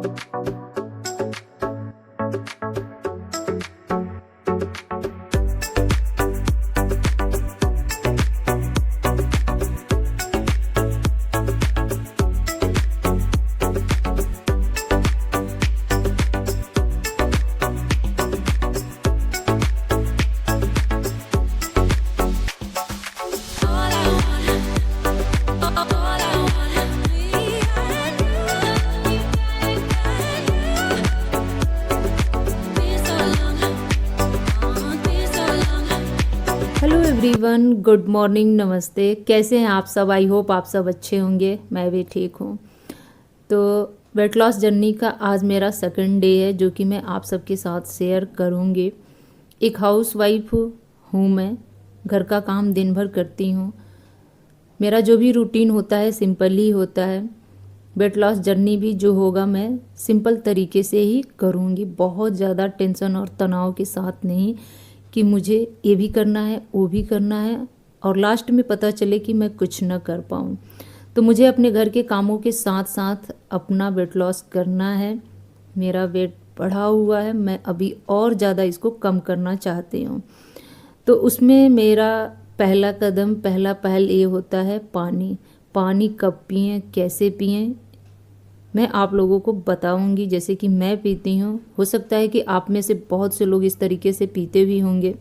Hello everyone, good morning, नमस्ते। कैसे हैं आप सब? आई होप आप सब अच्छे होंगे। मैं भी ठीक हूँ। तो वेट लॉस जर्नी का आज मेरा सेकंड डे है, जो कि मैं आप सबके साथ शेयर करूँगी। एक हाउस वाइफ हूँ मैं, घर का काम दिन भर करती हूँ। मेरा जो भी रूटीन होता है सिंपल ही होता है। वेट लॉस जर्नी भी जो होगा मैं सिंपल तरीके से ही करूँगी, बहुत ज़्यादा टेंशन और तनाव के साथ नहीं कि मुझे ये भी करना है, वो भी करना है और लास्ट में पता चले कि मैं कुछ न कर पाऊँ। तो मुझे अपने घर के कामों के साथ साथ अपना वेट लॉस करना है। मेरा वेट बढ़ा हुआ है, मैं अभी और ज़्यादा इसको कम करना चाहती हूँ। तो उसमें मेरा पहला कदम, पहला पहल ये होता है पानी। पानी कब पिएं, कैसे पिएं, मैं आप लोगों को बताऊंगी जैसे कि मैं पीती हूँ। हो सकता है कि आप में से बहुत से लोग इस तरीके से पीते भी होंगे।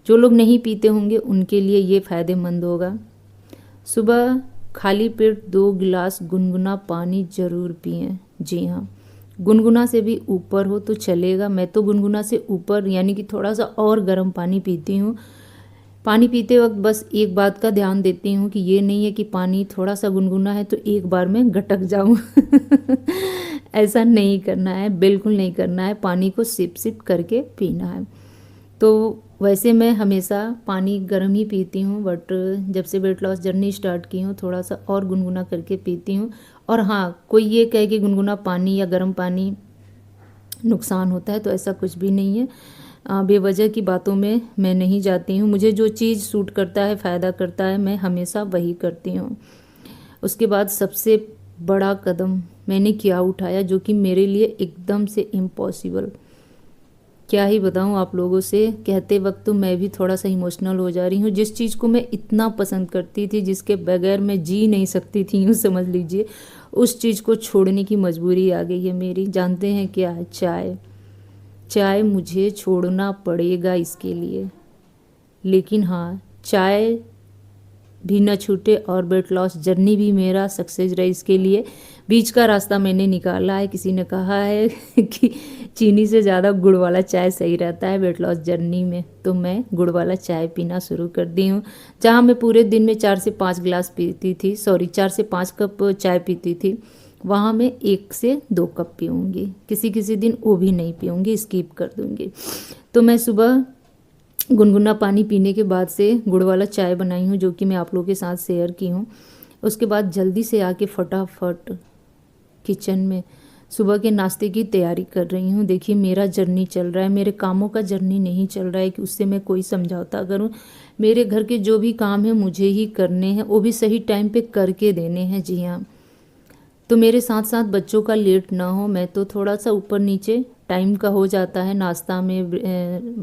जो लोग नहीं पीते होंगे उनके लिए ये फ़ायदेमंद होगा। सुबह खाली पेट 2 गिलास गुनगुना पानी ज़रूर पिएं। जी हाँ, गुनगुना से भी ऊपर हो तो चलेगा। मैं तो गुनगुना से ऊपर यानी कि थोड़ा सा और गर्म पानी पीती हूँ। पानी पीते वक्त बस एक बात का ध्यान देती हूँ कि ये नहीं है कि पानी थोड़ा सा गुनगुना है तो एक बार में गटक जाऊँ। ऐसा नहीं करना है, बिल्कुल नहीं करना है। पानी को सिप सिप करके पीना है। तो वैसे मैं हमेशा पानी गर्म ही पीती हूँ, बट जब से वेट लॉस जर्नी स्टार्ट की हूँ थोड़ा सा और गुनगुना करके पीती हूँ। और हाँ, कोई ये कहे कि गुनगुना पानी या गर्म पानी नुकसान होता है, तो ऐसा कुछ भी नहीं है। बेवजह की बातों में मैं नहीं जाती हूँ। मुझे जो चीज़ सूट करता है, फ़ायदा करता है, मैं हमेशा वही करती हूँ। उसके बाद सबसे बड़ा कदम मैंने क्या उठाया, जो कि मेरे लिए एकदम से इम्पॉसिबल, क्या ही बताऊँ आप लोगों से। कहते वक्त तो मैं भी थोड़ा सा इमोशनल हो जा रही हूँ। जिस चीज़ को मैं इतना पसंद करती थी, जिसके बगैर मैं जी नहीं सकती थी, यूँ समझ लीजिए, उस चीज़ को छोड़ने की मजबूरी आ गई है मेरी। जानते हैं क्या है? चाय। चाय मुझे छोड़ना पड़ेगा इसके लिए। लेकिन हाँ, चाय भी न छूटे और वेट लॉस जर्नी भी मेरा सक्सेस रहे, इसके लिए बीच का रास्ता मैंने निकाला है। किसी ने कहा है कि चीनी से ज़्यादा गुड़ वाला चाय सही रहता है वेट लॉस जर्नी में, तो मैं गुड़ वाला चाय पीना शुरू कर दी हूँ। जहाँ मैं पूरे दिन में 4 से 5 गिलास पीती थी, 4 से 5 कप चाय पीती थी, वहाँ मैं 1 से 2 कप पीऊँगी। किसी किसी दिन वो भी नहीं पीऊँगी, स्किप कर दूँगी। तो मैं सुबह गुनगुना पानी पीने के बाद से गुड़ वाला चाय बनाई हूँ, जो कि मैं आप लोगों के साथ शेयर की हूँ। उसके बाद जल्दी से आके फटाफट किचन में सुबह के नाश्ते की तैयारी कर रही हूँ। देखिए, मेरा जर्नी चल रहा है, मेरे कामों का जर्नी नहीं चल रहा है कि उससे मैं कोई समझौता करूँ। मेरे घर के जो भी काम हैं मुझे ही करने हैं, वो भी सही टाइम पे करके देने हैं। जी हाँ, तो मेरे साथ साथ बच्चों का लेट ना हो। मैं तो थोड़ा सा ऊपर नीचे टाइम का हो जाता है नाश्ता में,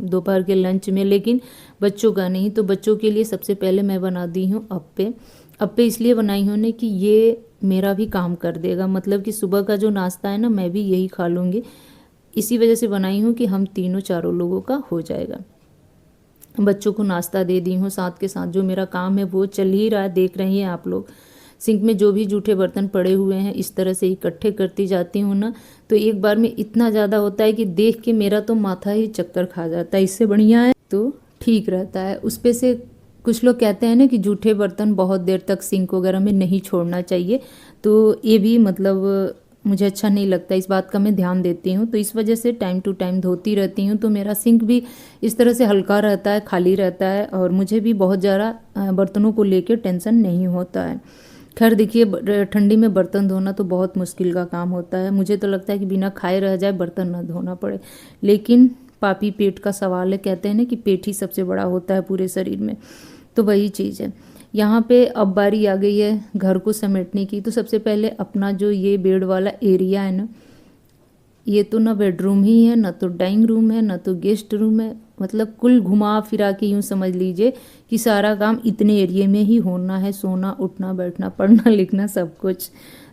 दोपहर के लंच में, लेकिन बच्चों का नहीं। तो बच्चों के लिए सबसे पहले मैं बना दी हूँ अप्पे। अप्पे इसलिए बनाई हूँ ने कि ये मेरा भी काम कर देगा, मतलब कि सुबह का जो नाश्ता है ना, मैं भी यही खा लूँगी। इसी वजह से बनाई हूँ कि हम तीनों चारों लोगों का हो जाएगा। बच्चों को नाश्ता दे दी हूँ, साथ के साथ जो मेरा काम है वो चल ही रहा है। देख रहे हैं आप लोग, सिंक में जो भी जूठे बर्तन पड़े हुए हैं इस तरह से इकट्ठे करती जाती हूँ ना, तो एक बार में इतना ज़्यादा होता है कि देख के मेरा तो माथा ही चक्कर खा जाता है। इससे बढ़िया है तो ठीक रहता है। उस पे से कुछ लोग कहते हैं ना कि जूठे बर्तन बहुत देर तक सिंक वगैरह में नहीं छोड़ना चाहिए, तो ये भी मतलब मुझे अच्छा नहीं लगता। इस बात का मैं ध्यान देती हूँ, तो इस वजह से टाइम टू टाइम धोती रहती हूँ। तो मेरा सिंक भी इस तरह से हल्का रहता है, खाली रहता है, और मुझे भी बहुत ज़्यादा बर्तनों को लेकर टेंशन नहीं होता है। खैर देखिए, ठंडी में बर्तन धोना तो बहुत मुश्किल का काम होता है। मुझे तो लगता है कि बिना खाए रह जाए, बर्तन ना धोना पड़े, लेकिन पापी पेट का सवाल है। कहते हैं ना कि पेट ही सबसे बड़ा होता है पूरे शरीर में, तो वही चीज़ है। यहाँ पे अब बारी आ गई है घर को समेटने की। तो सबसे पहले अपना जो ये बेड वाला एरिया है ना, ये तो ना बेडरूम ही है, ना तो डाइनिंग रूम है, ना तो गेस्ट रूम है। मतलब कुल घुमा फिरा के यूँ समझ लीजिए कि सारा काम इतने एरिए में ही होना है, सोना उठना बैठना पढ़ना लिखना सब कुछ।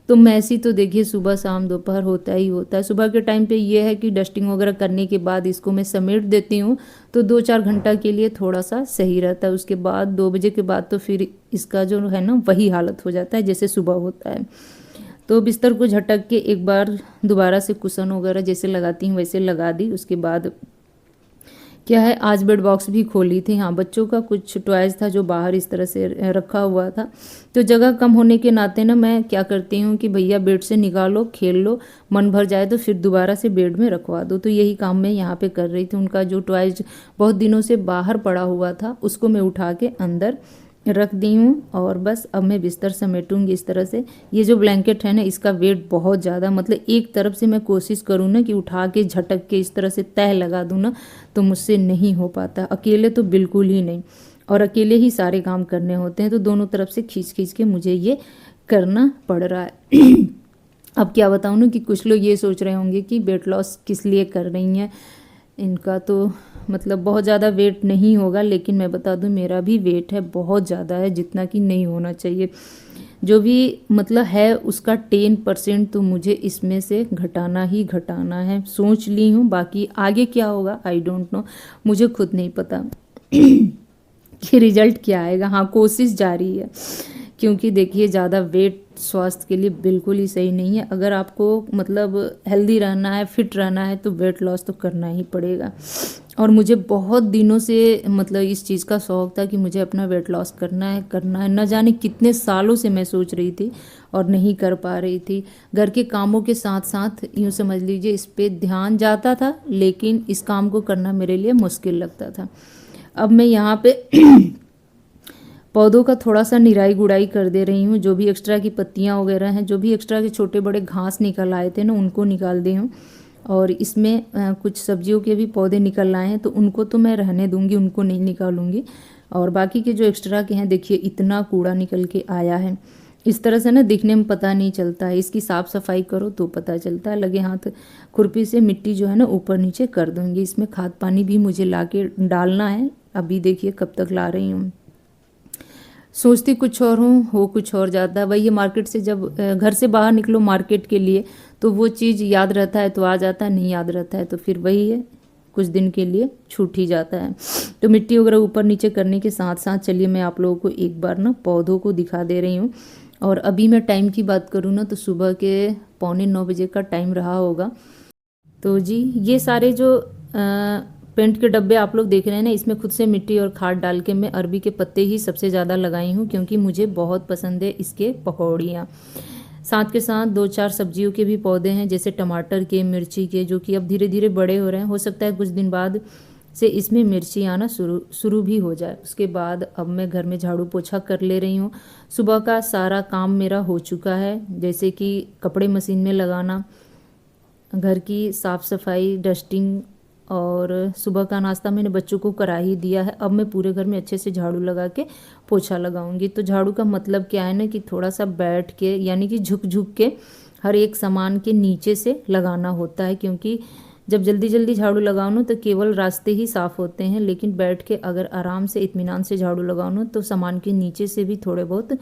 तो मैसी तो देखिए सुबह शाम दोपहर होता ही होता है। सुबह के टाइम पे ये है कि डस्टिंग वगैरह करने के बाद इसको मैं समेट देती हूँ, तो 2-4 घंटा के लिए थोड़ा सा सही रहता है। उसके बाद 2 बजे के बाद तो फिर इसका जो है ना वही हालत हो जाता है जैसे सुबह होता है। तो बिस्तर को झटक के एक बार दोबारा से कुशन वगैरह जैसे लगाती हूँ वैसे लगा दी। उसके बाद क्या है, आज बेड बॉक्स भी खोली थी। हाँ, बच्चों का कुछ टॉयज़ था जो बाहर इस तरह से रखा हुआ था, तो जगह कम होने के नाते ना मैं क्या करती हूँ कि भैया बेड से निकालो, खेल लो, मन भर जाए तो फिर दोबारा से बेड में रखवा दो। तो यही काम मैं यहाँ पे कर रही थी। उनका जो टॉयज़ बहुत दिनों से बाहर पड़ा हुआ था उसको मैं उठा के अंदर रख दी हूँ, और बस अब मैं बिस्तर समेटूंगी इस तरह से। ये जो ब्लैंकेट है ना इसका वेट बहुत ज़्यादा, मतलब एक तरफ से मैं कोशिश करूँ ना कि उठा के झटक के इस तरह से तह लगा दूँ ना, तो मुझसे नहीं हो पाता। अकेले तो बिल्कुल ही नहीं, और अकेले ही सारे काम करने होते हैं, तो दोनों तरफ से खींच खींच के मुझे ये करना पड़ रहा है। अब क्या बताऊँ ना कि कुछ लोग ये सोच रहे होंगे कि वेट लॉस किस लिए कर रही हैं, इनका तो मतलब बहुत ज़्यादा वेट नहीं होगा, लेकिन मैं बता दूं मेरा भी वेट है, बहुत ज़्यादा है, जितना कि नहीं होना चाहिए। जो भी मतलब है उसका 10% तो मुझे इसमें से घटाना ही घटाना है, सोच ली हूँ। बाकी आगे क्या होगा आई डोंट नो, मुझे खुद नहीं पता कि रिजल्ट क्या आएगा। हाँ, कोशिश जारी है, क्योंकि देखिए ज़्यादा वेट स्वास्थ्य के लिए बिल्कुल ही सही नहीं है। अगर आपको मतलब हेल्दी रहना है, फिट रहना है, तो वेट लॉस तो करना ही पड़ेगा। और मुझे बहुत दिनों से मतलब इस चीज़ का शौक़ था कि मुझे अपना वेट लॉस करना है करना है। न जाने कितने सालों से मैं सोच रही थी और नहीं कर पा रही थी। घर के कामों के साथ साथ यूँ समझ लीजिए इस पे ध्यान जाता था, लेकिन इस काम को करना मेरे लिए मुश्किल लगता था। अब मैं यहाँ पे पौधों का थोड़ा सा निराई गुड़ाई कर दे रही हूँ। जो भी एक्स्ट्रा की पत्तियाँ वगैरह हैं, जो भी एक्स्ट्रा के छोटे बड़े घास निकल आए थे ना, उनको निकाल दी हूँ। और इसमें कुछ सब्जियों के भी पौधे निकल आए हैं, तो उनको तो मैं रहने दूंगी, उनको नहीं निकालूंगी। और बाकी के जो एक्स्ट्रा के हैं, देखिए इतना कूड़ा निकल के आया है। इस तरह से ना दिखने में पता नहीं चलता है, इसकी साफ़ सफाई करो तो पता चलता है। लगे हाथ खुरपी से मिट्टी जो है ना ऊपर नीचे कर दूंगी। इसमें खाद पानी भी मुझे ला के डालना है, अभी देखिए कब तक ला रही हूँ। सोचती कुछ और हूँ, हो कुछ और जाता है। वही मार्केट से जब घर से बाहर निकलो मार्केट के लिए, तो वो चीज़ याद रहता है तो आ जाता है, नहीं याद रहता है तो फिर वही है, कुछ दिन के लिए छूट ही जाता है। तो मिट्टी वगैरह ऊपर नीचे करने के साथ साथ चलिए मैं आप लोगों को एक बार ना पौधों को दिखा दे रही हूँ। और अभी मैं टाइम की बात करूँ ना, तो सुबह के 8:45 का टाइम रहा होगा। तो जी ये सारे जो पेंट के डब्बे आप लोग देख रहे हैं ना, इसमें खुद से मिट्टी और खाद डाल के मैं अरबी के पत्ते ही सबसे ज़्यादा लगाई हूँ, क्योंकि मुझे बहुत पसंद है इसके पकौड़ियाँ। साथ के साथ 2-4 सब्जियों के भी पौधे हैं, जैसे टमाटर के, मिर्ची के, जो कि अब धीरे धीरे बड़े हो रहे हैं। हो सकता है कुछ दिन बाद से इसमें मिर्ची आना शुरू भी हो जाए। उसके बाद अब मैं घर में झाड़ू पोछा कर ले रही हूँ। सुबह का सारा काम मेरा हो चुका है, जैसे कि कपड़े मशीन में लगाना, घर की साफ़ सफाई, डस्टिंग, और सुबह का नाश्ता मैंने बच्चों को करा ही दिया है। अब मैं पूरे घर में अच्छे से झाड़ू लगा के पोछा लगाऊंगी। तो झाड़ू का मतलब क्या है ना कि थोड़ा सा बैठ के, यानी कि झुक झुक के हर एक सामान के नीचे से लगाना होता है, क्योंकि जब जल्दी जल्दी झाड़ू लगाओ ना तो केवल रास्ते ही साफ़ होते हैं, लेकिन बैठ के अगर आराम से इत्मीनान से झाड़ू लगाओ ना तो सामान के नीचे से भी थोड़े बहुत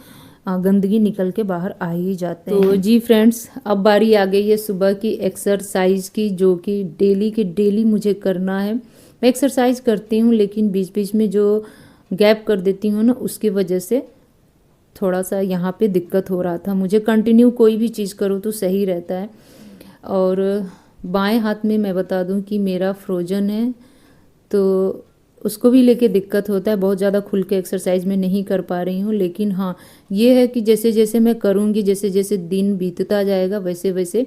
गंदगी निकल के बाहर आ ही जाते हैं। तो जी फ्रेंड्स, अब बारी आ गई है सुबह की एक्सरसाइज की, जो कि डेली के डेली मुझे करना है। मैं एक्सरसाइज करती हूँ, लेकिन बीच बीच में जो गैप कर देती हूँ ना, उसकी वजह से थोड़ा सा यहाँ पे दिक्कत हो रहा था। मुझे कंटिन्यू कोई भी चीज़ करो तो सही रहता है। और बाएं हाथ में मैं बता दूं कि मेरा फ्रोजन है, तो उसको भी लेके दिक्कत होता है। बहुत ज़्यादा खुल के एक्सरसाइज में नहीं कर पा रही हूँ, लेकिन हाँ ये है कि जैसे जैसे मैं करूँगी, जैसे जैसे दिन बीतता जाएगा, वैसे वैसे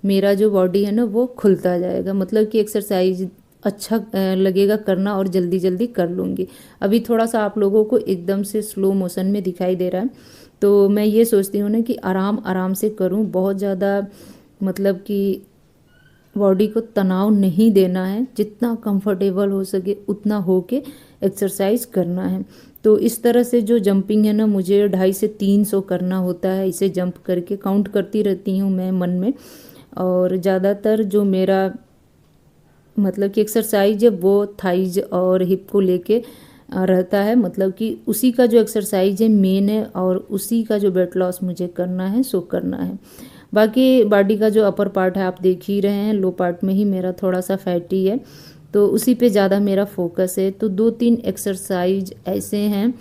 मेरा जो बॉडी है ना वो खुलता जाएगा। मतलब कि एक्सरसाइज अच्छा लगेगा करना, और जल्दी जल्दी कर लूँगी। अभी थोड़ा सा आप लोगों को एकदम से स्लो मोशन में दिखाई दे रहा है, तो मैं ये सोचती हूँ ना कि आराम आराम से करूँ। बहुत ज़्यादा मतलब कि बॉडी को तनाव नहीं देना है, जितना कंफर्टेबल हो सके उतना हो के एक्सरसाइज करना है। तो इस तरह से जो जंपिंग है ना, मुझे 250 से 300 करना होता है। इसे जंप करके काउंट करती रहती हूँ मैं मन में, और ज़्यादातर जो मेरा मतलब कि एक्सरसाइज है वो थाइज और हिप को लेके रहता है, मतलब कि उसी का जो एक्सरसाइज है मेन है और उसी का जो वेट लॉस मुझे करना है सो करना है। बाकी बॉडी का जो अपर पार्ट है आप देख ही रहे हैं, लो पार्ट में ही मेरा थोड़ा सा फैटी है, तो उसी पे ज़्यादा मेरा फोकस है। तो 2-3 एक्सरसाइज ऐसे हैं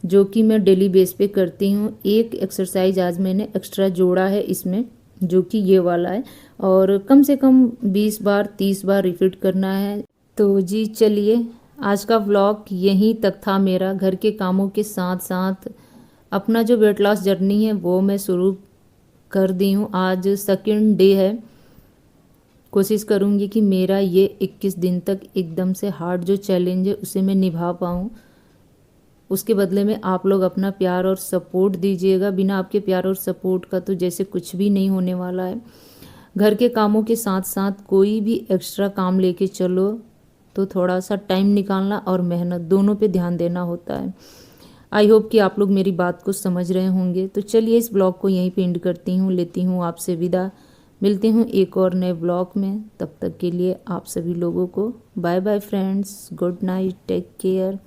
जो कि मैं डेली बेस पे करती हूँ। एक एक्सरसाइज आज मैंने एक्स्ट्रा जोड़ा है इसमें, जो कि ये वाला है, और कम से कम 20 बार 30 बार रिपीट करना है। तो जी चलिए, आज का व्लॉग यहीं तक था मेरा। घर के कामों के साथ साथ अपना जो वेट लॉस जर्नी है वो मैं शुरू कर दी हूँ। आज सेकंड डे है। कोशिश करूँगी कि मेरा ये 21 दिन तक एकदम से हार्ड जो चैलेंज है उसे मैं निभा पाऊँ। उसके बदले में आप लोग अपना प्यार और सपोर्ट दीजिएगा। बिना आपके प्यार और सपोर्ट का तो जैसे कुछ भी नहीं होने वाला है। घर के कामों के साथ साथ कोई भी एक्स्ट्रा काम लेके चलो तो थोड़ा सा टाइम निकालना और मेहनत दोनों पे ध्यान देना होता है। आई होप कि आप लोग मेरी बात को समझ रहे होंगे। तो चलिए इस ब्लॉग को यहीं पे एंड करती हूँ, लेती हूँ आपसे विदा। मिलती हूँ एक और नए ब्लॉग में, तब तक के लिए आप सभी लोगों को bye bye friends, good night, take care.